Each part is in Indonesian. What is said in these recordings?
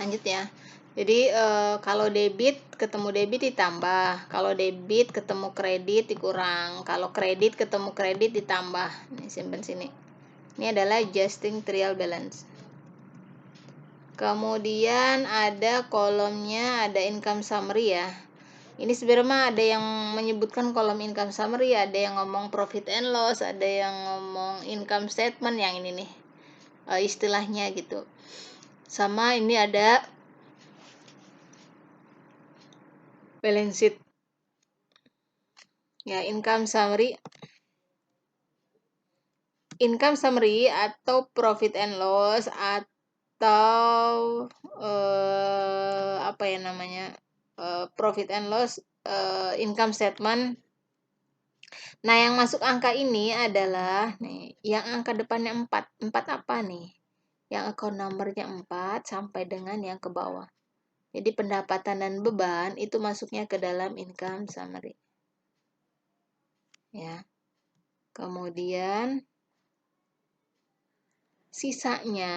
Lanjut ya. Jadi kalau debit ketemu debit ditambah, kalau debit ketemu kredit dikurang, kalau kredit ketemu kredit ditambah. Nih, simpen sini. Ini adalah adjusting trial balance. Kemudian ada kolomnya, ada income summary ya. Ini sebenarnya ada yang menyebutkan kolom income summary, ada yang ngomong profit and loss, ada yang ngomong income statement, yang ini nih istilahnya gitu. Sama ini ada balance sheet. Ya, income summary atau profit and loss atau apa ya namanya, profit and loss, income statement. Nah, yang masuk angka ini adalah nih, yang angka depannya 4. 4 apa nih? Yang account numbernya 4 sampai dengan yang ke bawah. Jadi pendapatan dan beban itu masuknya ke dalam income summary. Ya. Kemudian sisanya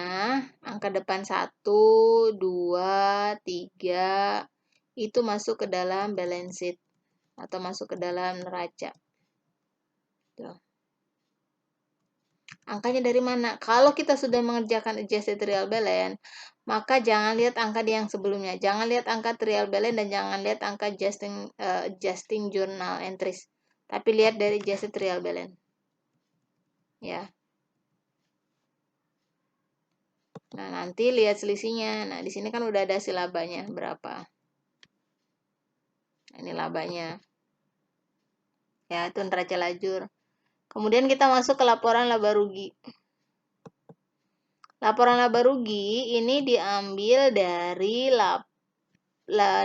angka depan 1, 2, 3 itu masuk ke dalam balance sheet atau masuk ke dalam neraca. Tuh. Angkanya dari mana? Kalau kita sudah mengerjakan adjusted trial balance, maka jangan lihat angka di yang sebelumnya. Jangan lihat angka trial balance dan jangan lihat angka adjusting journal entries. Tapi lihat dari adjusted trial balance. Ya. Nah, nanti lihat selisihnya. Nah, di sini kan udah ada hasil labanya berapa. Nah, ini labanya. Ya, itu neraca lajur. Kemudian kita masuk ke laporan laba rugi. Laporan laba rugi ini diambil dari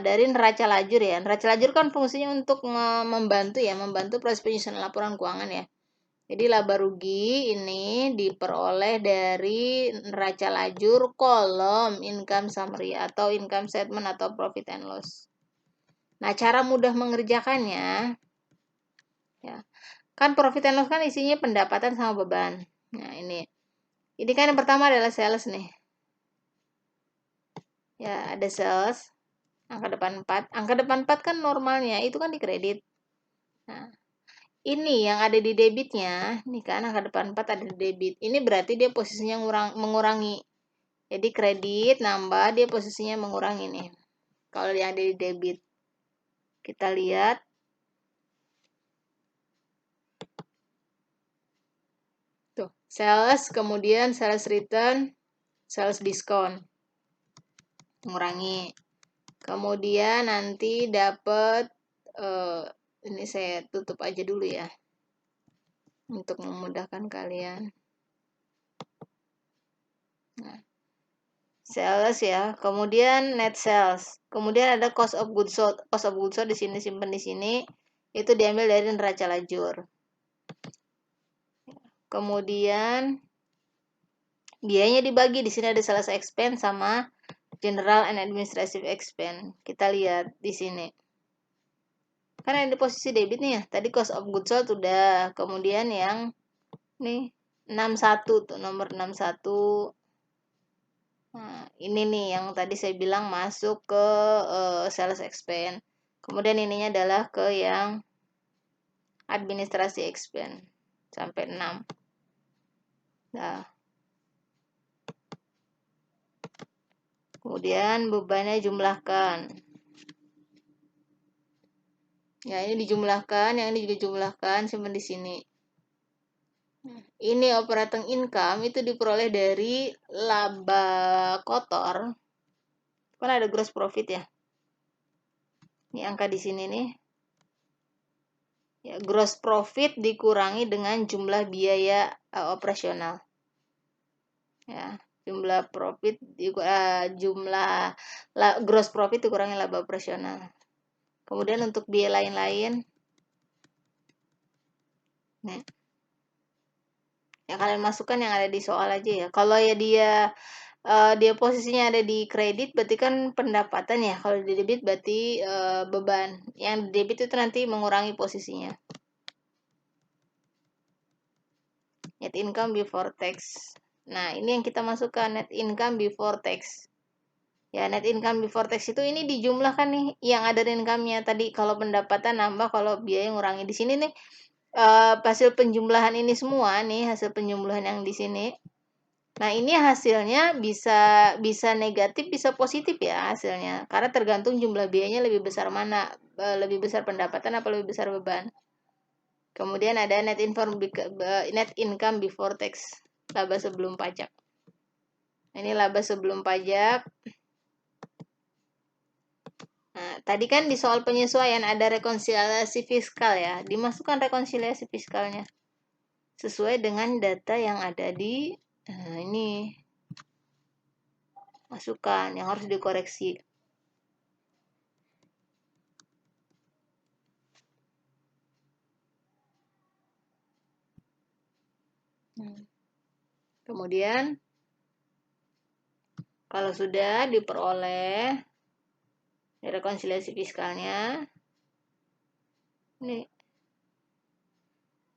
dari neraca lajur ya. Neraca lajur kan fungsinya untuk membantu proses penyusunan laporan keuangan ya. Jadi laba rugi ini diperoleh dari neraca lajur kolom income summary atau income statement atau profit and loss. Nah, cara mudah mengerjakannya ya. Kan profit and loss kan isinya pendapatan sama beban. Nah, ini kan yang pertama adalah sales nih. Ya, ada sales. Angka depan 4. Angka depan 4 kan normalnya itu kan di kredit. Nah, ini yang ada di debitnya, nih kan angka depan 4 ada di debit. Ini berarti dia posisinya mengurangi. Jadi kredit nambah, dia posisinya mengurangi nih. Kalau yang ada di debit. Kita lihat. Tuh, sales, kemudian sales return, sales discount. Mengurangi. Kemudian nanti dapat ini saya tutup aja dulu ya. Untuk memudahkan kalian. Nah, sales ya, kemudian net sales, kemudian ada cost of goods sold. Cost of goods sold di sini, simpan di sini, itu diambil dari neraca lajur. Kemudian biayanya dibagi, di sini ada sales expense sama general and administrative expense. Kita lihat di sini. Kan ada di posisi debit nih ya. Tadi cost of goods sold udah, kemudian yang nih 61 tuh, nomor 61. Nah, ini nih yang tadi saya bilang masuk ke sales expense. Kemudian ininya adalah ke yang administrasi expense sampai 6. Nah, kemudian bebannya jumlahkan. Ya, ini dijumlahkan, yang ini juga jumlahkan, simpan di sini. Ini operating income itu diperoleh dari laba kotor. Kan ada gross profit ya. Ini angka di sini nih. Ya, gross profit dikurangi dengan jumlah biaya operasional. Ya, jumlah profit gross profit dikurangi laba operasional. Kemudian untuk biaya lain-lain, nih, ya kalian masukkan yang ada di soal aja ya. Kalau ya dia posisinya ada di kredit, berarti kan pendapatan ya. Kalau di debit berarti beban. Yang di debit itu nanti mengurangi posisinya. Net income before tax. Nah, ini yang kita masukkan, net income before tax. Ya, net income before tax itu ini dijumlahkan nih yang ada income-nya tadi. Kalau pendapatan nambah, kalau biaya ngurangi. Di sini nih hasil penjumlahan ini semua nih, hasil penjumlahan yang di sini. Nah, ini hasilnya bisa negatif, bisa positif ya hasilnya. Karena tergantung jumlah biayanya lebih besar mana, lebih besar pendapatan apa lebih besar beban. Kemudian ada net income before tax, laba sebelum pajak. Ini laba sebelum pajak. Nah, tadi kan di soal penyesuaian ada rekonsiliasi fiskal ya. Dimasukkan rekonsiliasi fiskalnya sesuai dengan data yang ada di ini. Masukkan yang harus dikoreksi. Kemudian kalau sudah diperoleh rekonsiliasi fiskalnya, ini.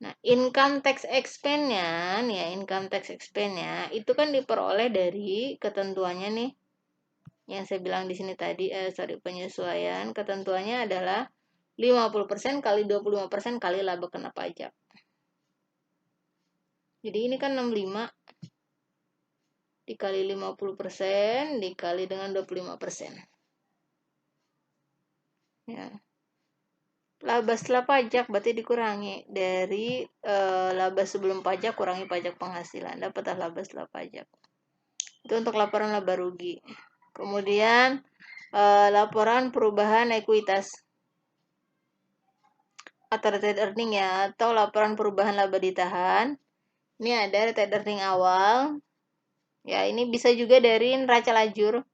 Nah, income tax expense-nya, nih ya, income tax expense-nya itu kan diperoleh dari ketentuannya nih. Yang saya bilang di sini tadi, penyesuaian, ketentuannya adalah 50% kali 25% kali laba kena pajak. Jadi ini kan 65 dikali 50% dikali dengan 25%. Ya. Laba setelah pajak berarti dikurangi dari laba sebelum pajak kurangi pajak penghasilan, dapatlah laba setelah pajak. Itu untuk laporan laba rugi. Kemudian laporan perubahan ekuitas atau retained earning ya, atau laporan perubahan laba ditahan. Ini ada retained earning awal. Ya, ini bisa juga dari neraca lajur.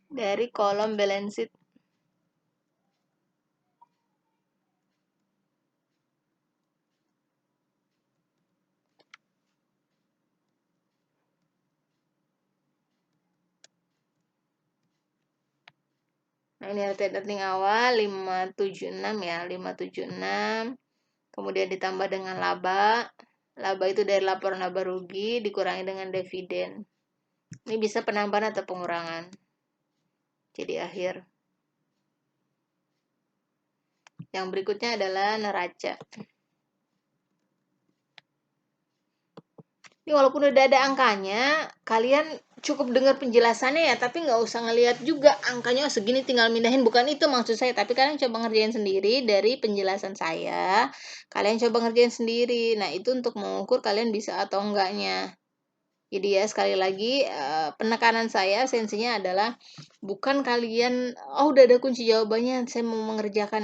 Dari kolom balance sheet. Nah, ini retained earning awal 576 ya, 576. Kemudian ditambah dengan laba. Laba itu dari laporan laba rugi dikurangi dengan dividen. Ini bisa penambahan atau pengurangan. Jadi akhir. Yang berikutnya adalah neraca. Ini walaupun udah ada angkanya, kalian cukup dengar penjelasannya ya, tapi nggak usah ngelihat juga angkanya segini tinggal mindahin. Bukan itu maksud saya, tapi kalian coba ngerjain sendiri dari penjelasan saya. Kalian coba ngerjain sendiri. Nah, itu untuk mengukur kalian bisa atau enggaknya. Jadi ya sekali lagi penekanan saya esensinya adalah bukan kalian udah ada kunci jawabannya saya mau mengerjakan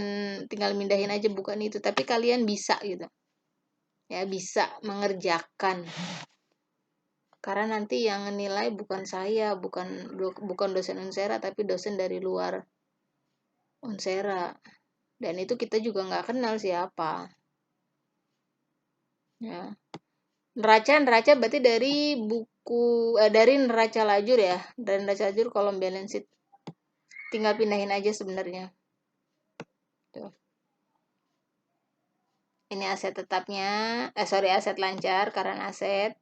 tinggal mindahin aja, bukan itu, tapi kalian bisa gitu. Ya bisa mengerjakan. Karena nanti yang nilai bukan saya, bukan dosen Unsera tapi dosen dari luar Unsera. Dan itu kita juga nggak kenal siapa. Ya. Neraca berarti dari dari neraca lajur ya, dari neraca lajur kolom balance sheet. Tinggal pindahin aja sebenarnya. Tuh. Ini aset tetapnya, aset lancar, current aset.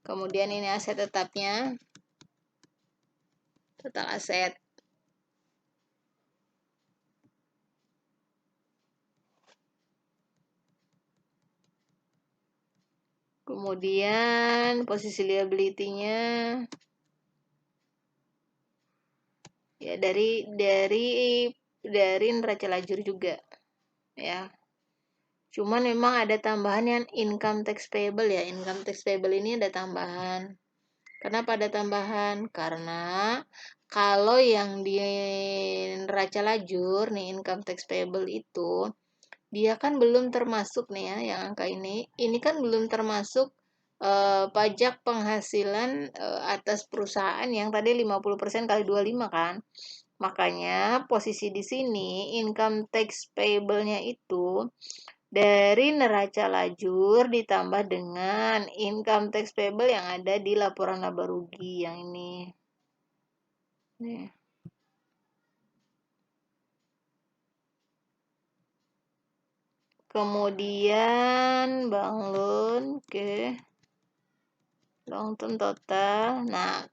Kemudian ini aset tetapnya, total aset. Kemudian posisi liability-nya ya dari neraca lajur juga ya. Cuman memang ada tambahan yang income tax payable ya. Income tax payable ini ada tambahan. Kenapa ada tambahan? Karena kalau yang di neraca lajur nih income tax payable itu dia kan belum termasuk nih ya yang angka ini. Ini kan belum termasuk pajak penghasilan atas perusahaan yang tadi 50% kali 25 kan. Makanya posisi di sini income tax payable-nya itu dari neraca lajur ditambah dengan income tax payable yang ada di laporan laba rugi yang ini. Nih. Kemudian bank loan, oke. Long term total. Nah,